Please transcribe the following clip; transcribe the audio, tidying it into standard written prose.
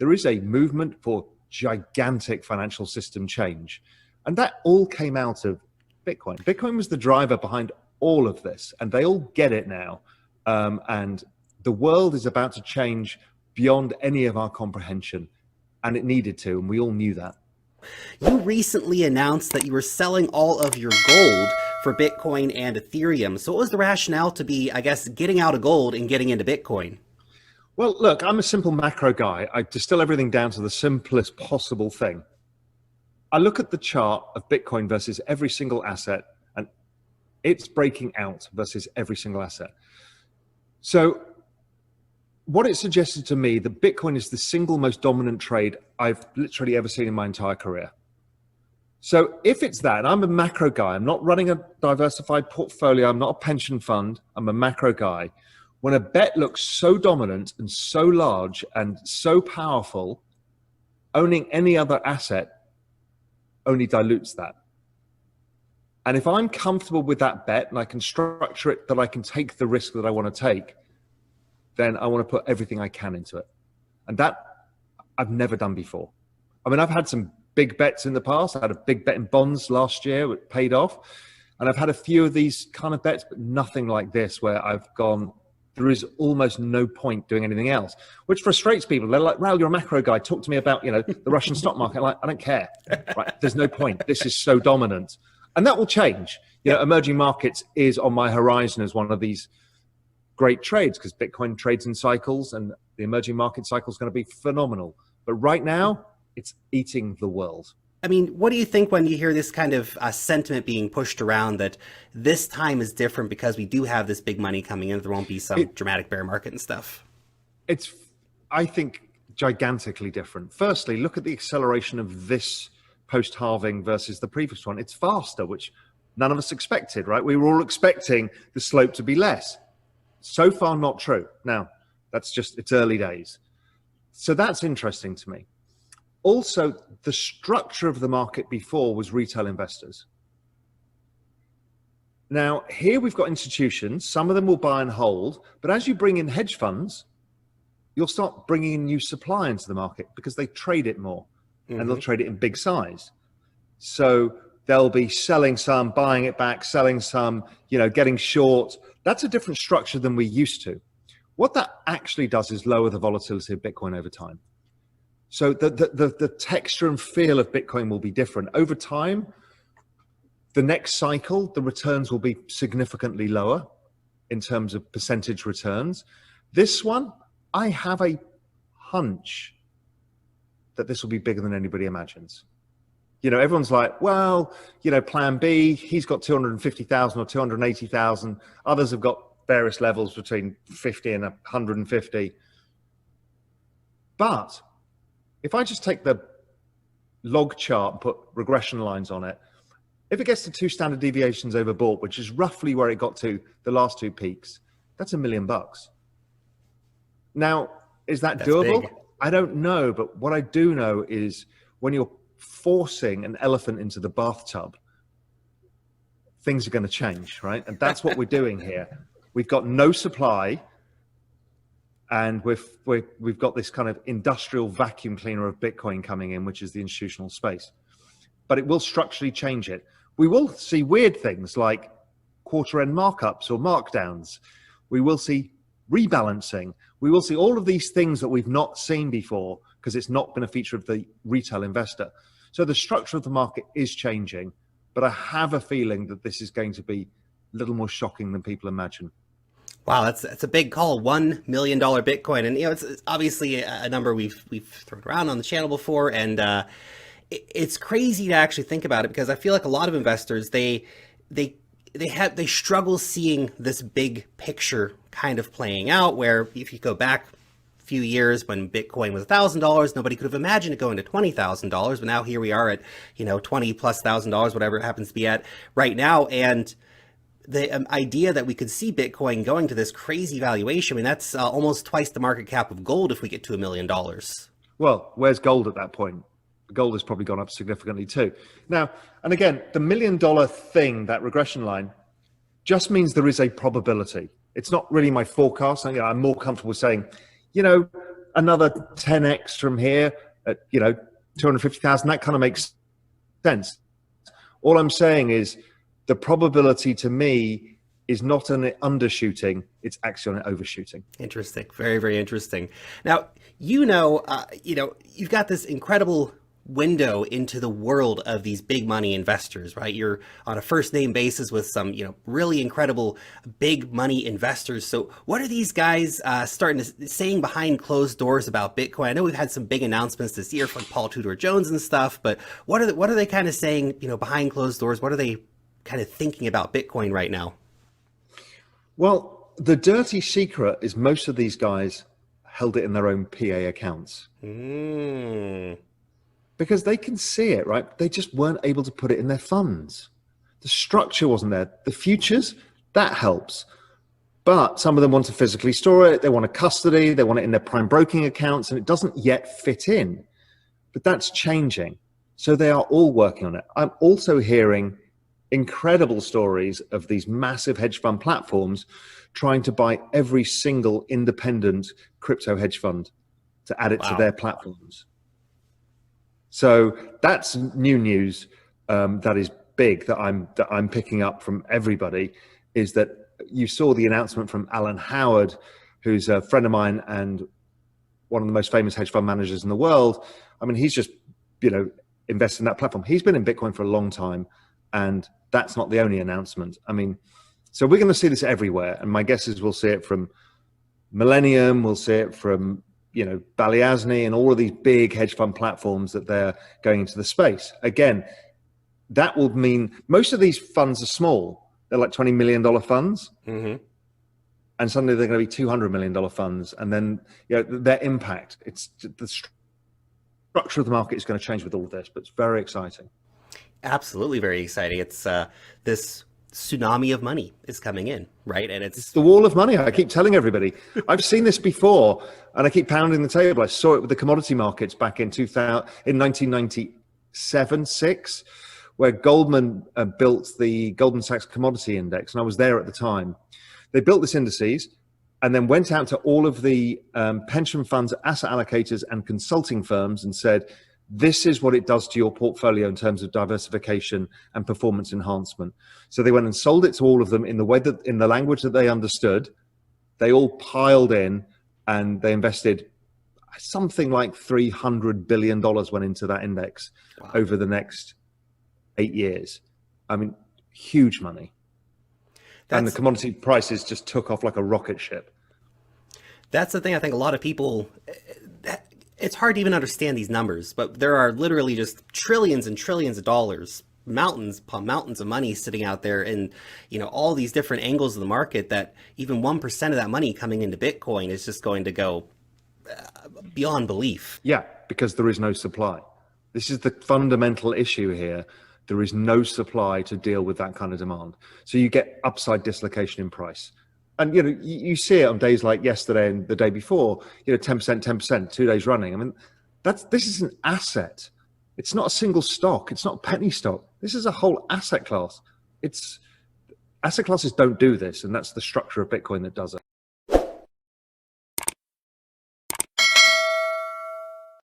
there is a movement for gigantic financial system change. And that all came out of Bitcoin. Bitcoin was the driver behind all of this, and they all get it now. And the world is about to change beyond any of our comprehension, and it needed to, and we all knew that. You recently announced that you were selling all of your gold for Bitcoin and Ethereum. So what was the rationale to be, I guess, getting out of gold and getting into Bitcoin? Well, look, I'm a simple macro guy. I distill everything down to the simplest possible thing. I look at the chart of Bitcoin versus every single asset, and it's breaking out versus every single asset. So what it suggested to me that Bitcoin is the single most dominant trade I've literally ever seen in my entire career. So if it's that, and I'm a macro guy, I'm not running a diversified portfolio, I'm not a pension fund, I'm a macro guy. When a bet looks so dominant and so large and so powerful, owning any other asset only dilutes that. And if I'm comfortable with that bet and I can structure it that I can take the risk that I want to take, then I want to put everything I can into it. And that I've never done before. I mean, I've had some big bets in the past. I had a big bet in bonds last year, it paid off. And I've had a few of these kind of bets, but nothing like this where I've gone, there is almost no point doing anything else, which frustrates people. They're like, Raoul, you're a macro guy. Talk to me about, the Russian stock market. I'm like, I don't care. Right? There's no point. This is so dominant. And that will change. Emerging markets is on my horizon as one of these great trades because Bitcoin trades in cycles and the emerging market cycle is going to be phenomenal. But right now, it's eating the world. I mean, what do you think when you hear this kind of sentiment being pushed around that this time is different because we do have this big money coming in, there won't be some dramatic bear market and stuff? It's, I think, gigantically different. Firstly, look at the acceleration of this post-halving versus the previous one. It's faster, which none of us expected, right? We were all expecting the slope to be less. So far, not true. Now, that's just, it's early days. So that's interesting to me. Also, the structure of the market before was retail investors. Now, here we've got institutions. Some of them will buy and hold. But as you bring in hedge funds, you'll start bringing in new supply into the market because they trade it more. And they'll trade it in big size. So they'll be selling some, buying it back, selling some, getting short. That's a different structure than we used to. What that actually does is lower the volatility of Bitcoin over time. So the texture and feel of Bitcoin will be different. Over time, the next cycle, the returns will be significantly lower in terms of percentage returns. This one, I have a hunch that this will be bigger than anybody imagines. Everyone's like, well, plan B, he's got 250,000 or 280,000. Others have got various levels between 50 and 150. But if I just take the log chart and put regression lines on it, if it gets to 2 standard deviations overbought, which is roughly where it got to the last 2 peaks, that's $1 million. Now, is that's doable? Big. I don't know, but what I do know is when you're forcing an elephant into the bathtub, things are going to change, right? And that's what we're doing here. We've got no supply, and we've got this kind of industrial vacuum cleaner of Bitcoin coming in, which is the institutional space. But it will structurally change it. We will see weird things like quarter-end markups or markdowns. We will see rebalancing. We will see all of these things that we've not seen before because it's not been a feature of the retail investor. So the structure of the market is changing, but I have a feeling that this is going to be a little more shocking than people imagine. Wow, that's a big call, $1 million Bitcoin. And, it's obviously a number we've thrown around on the channel before. And it's crazy to actually think about it because I feel like a lot of investors, they struggle seeing this big picture kind of playing out, where if you go back a few years when Bitcoin was $1,000, nobody could have imagined it going to $20,000. But now here we are at, $20,000+, whatever it happens to be at right now. And the idea that we could see Bitcoin going to this crazy valuation, I mean, that's almost twice the market cap of gold if we get to $1 million. Well, where's gold at that point? Gold has probably gone up significantly too. Now, and again, the $1 million thing, that regression line, just means there is a probability. It's not really my forecast. I'm more comfortable saying, another 10x from here at, 250,000, that kind of makes sense. All I'm saying is the probability to me is not an undershooting, it's actually an overshooting. Interesting. Very, very interesting. Now, you've got this incredible window into the world of these big money investors, right? You're on a first name basis with some, really incredible big money investors. So what are these guys saying behind closed doors about Bitcoin? I know we've had some big announcements this year from Paul Tudor Jones and stuff, but what are they kind of saying, behind closed doors? What are they kind of thinking about Bitcoin right now? Well, the dirty secret is most of these guys held it in their own PA accounts. Because they can see it, right? They just weren't able to put it in their funds. The structure wasn't there. The futures, that helps. But some of them want to physically store it. They want a custody. They want it in their prime broking accounts, and it doesn't yet fit in. But that's changing. So they are all working on it. I'm also hearing incredible stories of these massive hedge fund platforms trying to buy every single independent crypto hedge fund to add it to their platforms. So that's new news that is big that I'm picking up from everybody, is that you saw the announcement from Alan Howard, who's a friend of mine and one of the most famous hedge fund managers in the world. I mean, he's just, invested in that platform. He's been in Bitcoin for a long time, and that's not the only announcement. I mean, so we're going to see this everywhere. And my guess is we'll see it from Millennium, we'll see it from Balyasny and all of these big hedge fund platforms that they're going into the space. Again, that will mean most of these funds are small. They're like $20 million funds. And suddenly they're going to be $200 million funds. And then their impact, it's the structure of the market is going to change with all this, but it's very exciting. Absolutely very exciting. It's this tsunami of money is coming in, right? And it's the wall of money. I keep telling everybody, I've seen this before, and I keep pounding the table. I saw it with the commodity markets back in 1997, 6, where Goldman built the Goldman Sachs Commodity Index, and I was there at the time. They built this indices and then went out to all of the pension funds, asset allocators, and consulting firms and said, this is what it does to your portfolio in terms of diversification and performance enhancement. So they went and sold it to all of them in the way that, in the language that they understood. They all piled in and they invested something like $300 billion went into that index over the next 8 years. I mean, huge money. And the commodity prices just took off like a rocket ship. That's the thing. I think a lot of people, it's hard to even understand these numbers, but there are literally just trillions and trillions of dollars, mountains upon mountains of money sitting out there in, all these different angles of the market, that even 1% of that money coming into Bitcoin is just going to go beyond belief. Yeah, because there is no supply. This is the fundamental issue here. There is no supply to deal with that kind of demand. So you get upside dislocation in price. And, you see it on days like yesterday and the day before, 10%, 2 days running. I mean, this is an asset. It's not a single stock. It's not a penny stock. This is a whole asset class. Asset classes don't do this. And that's the structure of Bitcoin that does it.